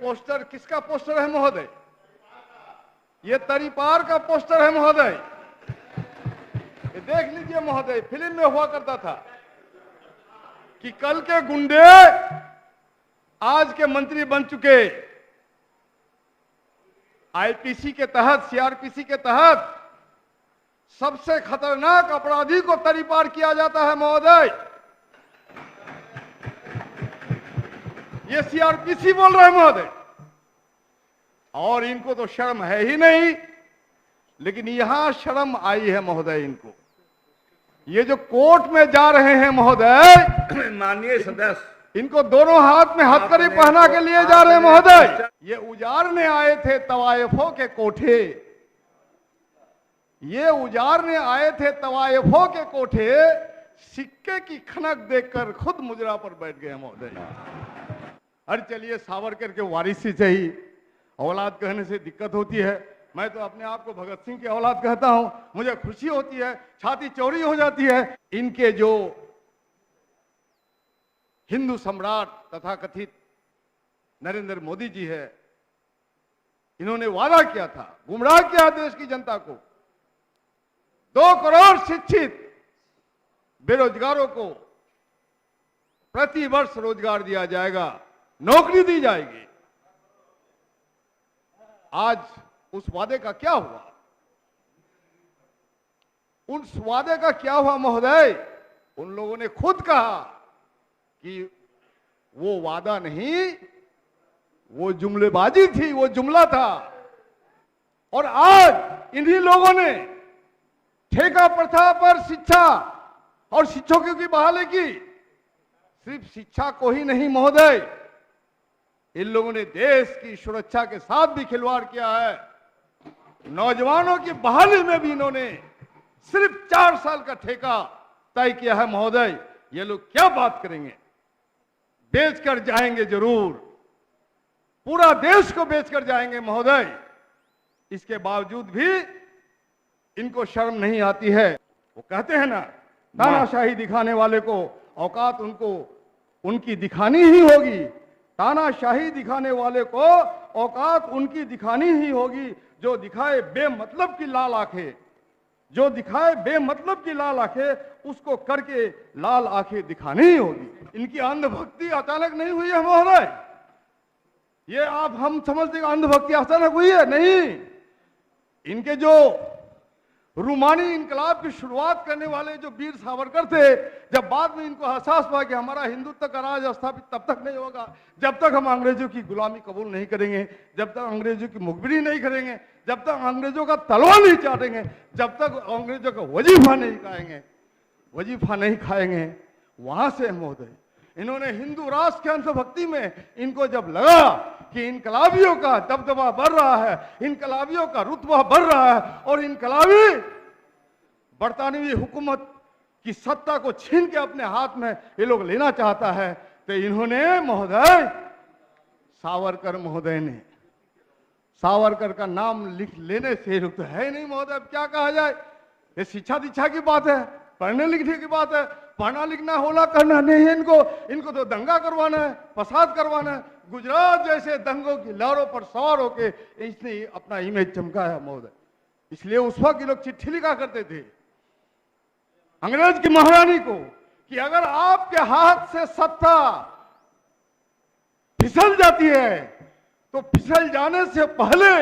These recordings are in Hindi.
पोस्टर किसका पोस्टर है महोदय? ये तरीपार का पोस्टर है महोदय। ये देख लीजिए महोदय, फिल्म में हुआ करता था कि कल के गुंडे आज के मंत्री बन चुके। आईपीसी के तहत, सीआरपीसी के तहत सबसे खतरनाक अपराधी को तरीपार किया जाता है महोदय। ये सीआरपीसी बोल रहे हैं महोदय, और इनको तो शर्म है ही नहीं। लेकिन यहां शर्म आई है महोदय इनको। ये जो कोर्ट में जा रहे हैं महोदय, माननीय सदस्य, इनको दोनों हाथ में हथकड़ी पहना के लिए जा रहे हैं महोदय। ये उजाड़ने आए थे तवायफों के कोठे, ये उजाड़ने आए थे तवायफों के कोठे, सिक्के की खनक देखकर खुद मुजरा पर बैठ गए महोदय। अरे चलिए, सावरकर के वारिस से ही औलाद कहने से दिक्कत होती है। मैं तो अपने आप को भगत सिंह की औलाद कहता हूं, मुझे खुशी होती है, छाती चौड़ी हो जाती है। इनके जो हिंदू सम्राट तथाकथित नरेंद्र मोदी जी है, इन्होंने वादा किया था, गुमराह किया देश की जनता को, 2 करोड़ शिक्षित बेरोजगारों को प्रति वर्ष रोजगार दिया जाएगा, नौकरी दी जाएगी। आज उस वादे का क्या हुआ? उस वादे का क्या हुआ महोदय? उन लोगों ने खुद कहा कि वो वादा नहीं, वो जुमलेबाजी थी, वो जुमला था। और आज इन्हीं लोगों ने ठेका प्रथा पर शिक्षा और शिक्षकों की बहाली की। सिर्फ शिक्षा को ही नहीं महोदय, इन लोगों ने देश की सुरक्षा के साथ भी खिलवाड़ किया है। नौजवानों की बहाली में भी इन्होंने सिर्फ 4 साल का ठेका तय किया है महोदय। ये लोग क्या बात करेंगे? बेचकर जाएंगे जरूर, पूरा देश को बेचकर जाएंगे महोदय। इसके बावजूद भी इनको शर्म नहीं आती है। वो कहते हैं ना, तानाशाही दिखाने वाले को औकात उनकी दिखानी ही होगी। तानाशाही दिखाने वाले को औकात उनकी दिखानी ही होगी। जो दिखाए बेमतलब की लाल आंखें, जो दिखाए बेमतलब की लाल आंखें, उसको करके लाल आंखें दिखानी ही होगी। इनकी अंधभक्ति अचानक नहीं हुई है महोदय। ये हम समझते हैं अंधभक्ति अचानक हुई है, नहीं। इनके जो रूमानी इनकलाब की शुरुआत करने वाले जो वीर सावरकर थे, जब बाद में इनको एहसास हुआ कि हमारा हिंदुत्व का राज स्थापित तब तक नहीं होगा जब तक हम अंग्रेजों की गुलामी कबूल नहीं करेंगे, जब तक अंग्रेजों की मुखबिरी नहीं करेंगे, जब तक अंग्रेजों का तलवा नहीं चाटेंगे, जब तक अंग्रेजों का वजीफा नहीं खाएंगे, वजीफा नहीं खाएंगे। वहां से महोदय इन्होंने हिंदू राष्ट्र के अंधभक्ति में इनको जब लगा कि इनकलाबियों का दबदबा बढ़ रहा है, इनकलाबियों का रुतबा बढ़ रहा है, और इनकलाबी बरतानवी हुकूमत की सत्ता को छीन के अपने हाथ में ये लोग लेना चाहता है, तो इन्होंने महोदय, सावरकर महोदय ने, सावरकर का नाम लिख लेने से रुक है नहीं महोदय। अब क्या कहा जाए? ये शिक्षा दीक्षा की बात है, पढ़ने लिखने की बात है। पढ़ना लिखना होला करना नहीं है इनको तो दंगा करवाना है, फसाद करवाना है। गुजरात जैसे दंगों की लहरों पर सवार होके इसने अपना इमेज चमकाया महोदय। इसलिए उस वक्त लोग चिट्ठी लिखा करते थे अंग्रेज की महारानी को कि अगर आपके हाथ से सत्ता फिसल जाती है तो फिसल जाने से पहले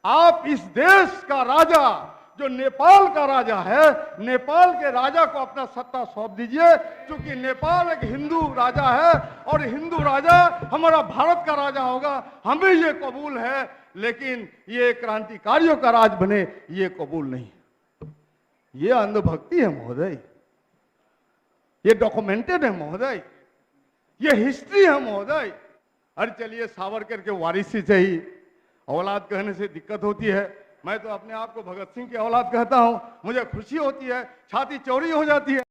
आप इस देश का राजा, जो नेपाल का राजा है, नेपाल के राजा को अपना सत्ता सौंप दीजिए। क्योंकि नेपाल एक हिंदू राजा है और हिंदू राजा हमारा भारत का राजा होगा, हमें ये कबूल है। लेकिन ये क्रांतिकारियों का राज बने, ये कबूल नहीं। ये अंधभक्ति है महोदय, ये डॉक्यूमेंटेड है महोदय, ये हिस्ट्री है महोदय। अरे चलिए, सावरकर के वारिस से ही औलाद कहने से दिक्कत होती है। मैं तो अपने आप को भगत सिंह की औलाद कहता हूं, मुझे खुशी होती है, छाती चौड़ी हो जाती है।